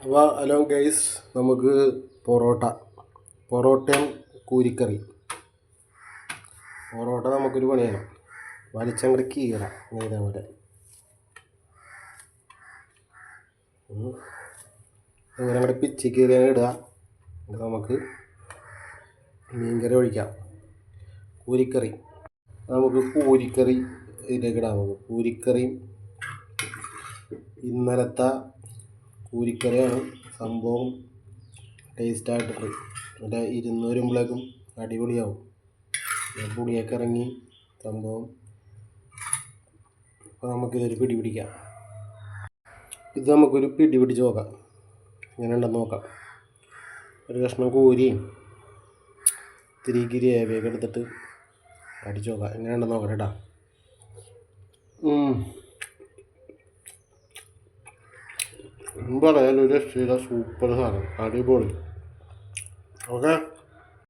അപ്പോൾ hello guys, നമുക്ക് പൊറോട്ടയും കൂരിക്കറി. പൊറോട്ട നമുക്കൊരു പണിയാണ്, വലിച്ചങ്ങോട്ട് കീറ ഇതേപോലെ. അങ്ങനെ അങ്ങോട്ട് പിച്ചി കീറിയാൽ ഇടുക. നമുക്ക് മീൻകറി ഒഴിക്കാം. കൂരിക്കറി പൂരിക്കറി ഇതിലേക്ക് ഇടാം. പൂരിക്കറിയും ഇന്നലത്തെ കൂരിക്കറിയാണ്. സംഭവം ടേസ്റ്റായിട്ടുണ്ട്. മറ്റേ 200 വരുമ്പോഴേക്കും അടിപൊളിയാവും. പുളിയൊക്കെ ഇറങ്ങി സംഭവം. അപ്പോൾ നമുക്കിതൊരു പിടി പിടിക്കാം. ഇത് നമുക്കൊരു പിടി പിടിച്ച് നോക്കാം, ഇങ്ങനെ ഉണ്ടെന്ന് നോക്കാം. ഒരു കഷ്ണം കൂരിയും ഇത്തിരി ഗ്രേവിയൊക്കെ എടുത്തിട്ട് അടിച്ച് നോക്കാം, എങ്ങനെ ഉണ്ടെന്ന് നോക്കാം കേട്ടോ. പറയാനൊരു രക്ഷയില്ല, സൂപ്പർ സാധനം, അടിപൊളി. ഓക്കെ.